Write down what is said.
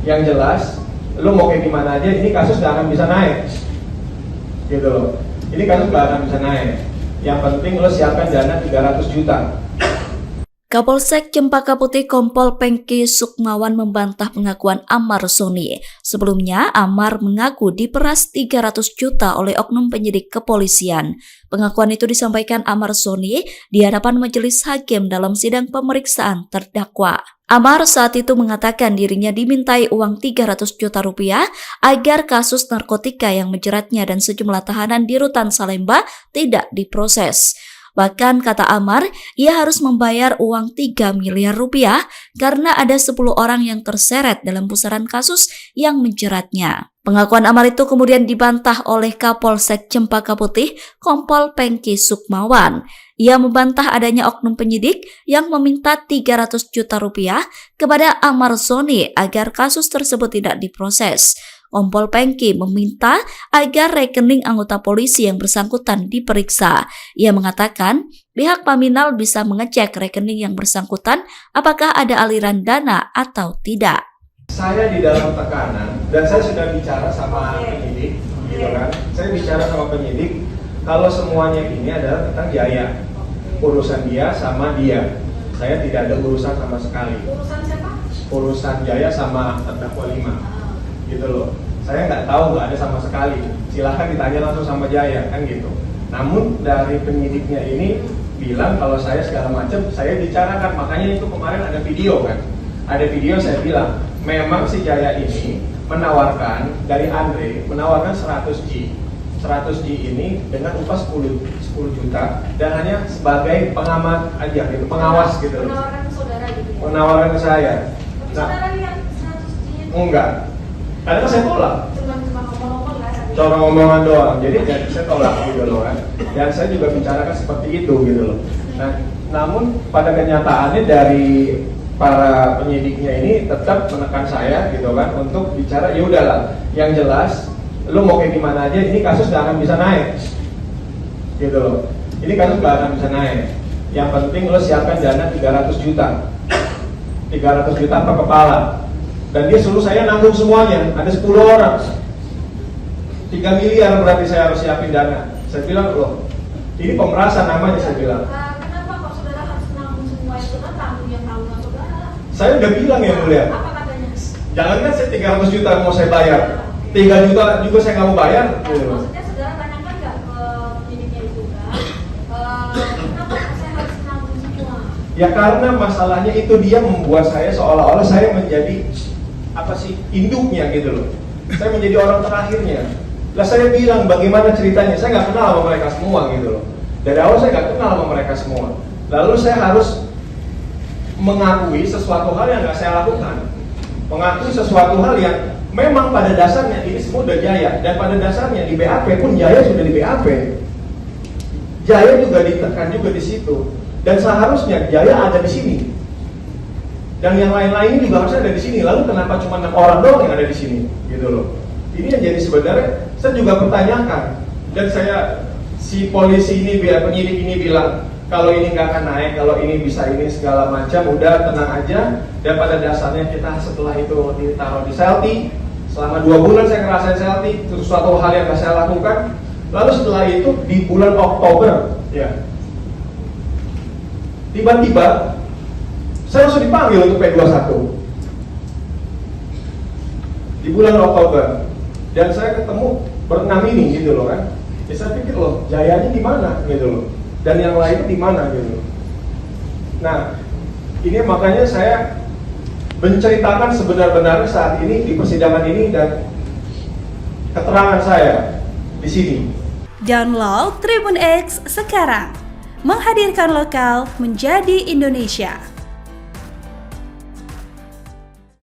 Yang jelas, lu mau kayak gimana aja, ini kasus gak akan bisa naik. Gitu loh. Ini kasus gak akan bisa naik. Yang penting lu siapkan dana 300 juta. Kapolsek Cempaka Putih Kompol Pengki Sukmawan membantah pengakuan Amar Soni. Sebelumnya, Amar mengaku diperas 300 juta oleh oknum penyidik kepolisian. Pengakuan itu disampaikan Amar Soni di hadapan majelis hakim dalam sidang pemeriksaan terdakwa. Amar saat itu mengatakan dirinya dimintai uang 300 juta rupiah agar kasus narkotika yang menjeratnya dan sejumlah tahanan di Rutan Salemba tidak diproses. Bahkan kata Amar, ia harus membayar uang 3 miliar rupiah karena ada 10 orang yang terseret dalam pusaran kasus yang menjeratnya. Pengakuan Amar itu kemudian dibantah oleh Kapolsek Cempaka Putih Kompol Pengki Sukmawan. Ia membantah adanya oknum penyidik yang meminta 300 juta rupiah kepada Amar Soni agar kasus tersebut tidak diproses. Kompol Pengki meminta agar rekening anggota polisi yang bersangkutan diperiksa. Ia mengatakan pihak Paminal bisa mengecek rekening yang bersangkutan apakah ada aliran dana atau tidak. Saya di dalam tekanan dan saya sudah bicara sama penyidik, gitu kan? Saya bicara sama penyidik kalau semuanya ini adalah tentang Jaya, urusan dia sama dia. Saya tidak ada urusan sama sekali. Urusan siapa? Urusan Jaya sama terdakwa 5. Gitu loh, saya nggak tahu, nggak ada sama sekali. Silahkan ditanya langsung sama Jaya, kan gitu. Namun dari penyidiknya ini bilang kalau saya segala macam, saya bicarakan. Makanya itu kemarin ada video kan, ada video saya bilang memang si Jaya ini menawarkan dari Andre, menawarkan 100G ini dengan upah 10 juta dan hanya sebagai pengamat aja gitu, pengawas gitu. Menawarkan ke saudara gitu ya? Menawarkan ke saya. Nah, saudara lihat 100G itu? enggak. Karena saya tolak. Cuma ngomong-ngomong lah. Cara ngomongan doang, jadi saya tolak gitu loh kan. Dan saya juga bicarakan seperti itu gitu loh. Nah, namun pada kenyataannya dari para penyidiknya ini tetap menekan saya gitu kan untuk bicara ya udahlah, yang jelas lu mau kayak gimana aja, ini kasus gak akan bisa naik. Gitu loh. Ini kasus gak akan bisa naik. Yang penting lu siapkan dana 300 juta. 300 juta per kepala. Dan dia suruh saya nanggung semuanya, ada 10 orang 3 miliar berarti saya harus siapin dana. Saya bilang, loh, ini pemerasan namanya, saya bilang. Kenapa kok saudara harus nanggung semua itu? Kan tanggung yang tanggung saudara. Saya udah bilang ya mulia, Apa katanya? jangankan saya 300 juta mau saya bayar, 3 juta juga saya nggak mau bayar gitu. Maksudnya saudara tanyakan nggak ke penyidiknya itu kan? Kenapa saya harus nanggung semua? Ya karena masalahnya itu dia membuat saya seolah-olah saya menjadi apa sih, induknya gitu loh. Saya menjadi orang terakhirnya. Lah saya bilang bagaimana ceritanya, saya nggak kenal sama mereka semua gitu loh. Dari awal saya nggak kenal sama mereka semua. Lalu saya harus mengakui sesuatu hal yang nggak saya lakukan. Mengakui sesuatu hal yang memang pada dasarnya ini semua udah Jaya. Dan pada dasarnya di BAP pun Jaya sudah di BAP. Jaya juga ditekan juga di situ. Dan seharusnya Jaya ada di sini. Dan yang lain-lain juga harusnya ada di sini. Lalu kenapa cuma 6 orang doang yang ada di sini? Gitu loh. Ini yang jadi sebenarnya saya juga pertanyakan. Dan si polisi ini, penyidik ini bilang kalau ini nggak akan naik, kalau ini bisa ini segala macam, udah tenang aja. Dan pada dasarnya kita setelah itu ditaruh di Selti. Selama 2 bulan saya ngerasain Selti, itu suatu hal yang nggak saya lakukan. Lalu setelah itu di bulan Oktober, ya, tiba-tiba saya langsung dipanggil untuk P21 di bulan Oktober, dan saya ketemu berenam ini gitu loh kan. Ya saya pikir loh, Jayanya di mana gitu loh, dan yang lain di mana gitu loh. Nah, ini makanya saya menceritakan sebenar-benarnya saat ini di persidangan ini dan keterangan saya di sini. Download Tribun X sekarang, menghadirkan lokal menjadi Indonesia.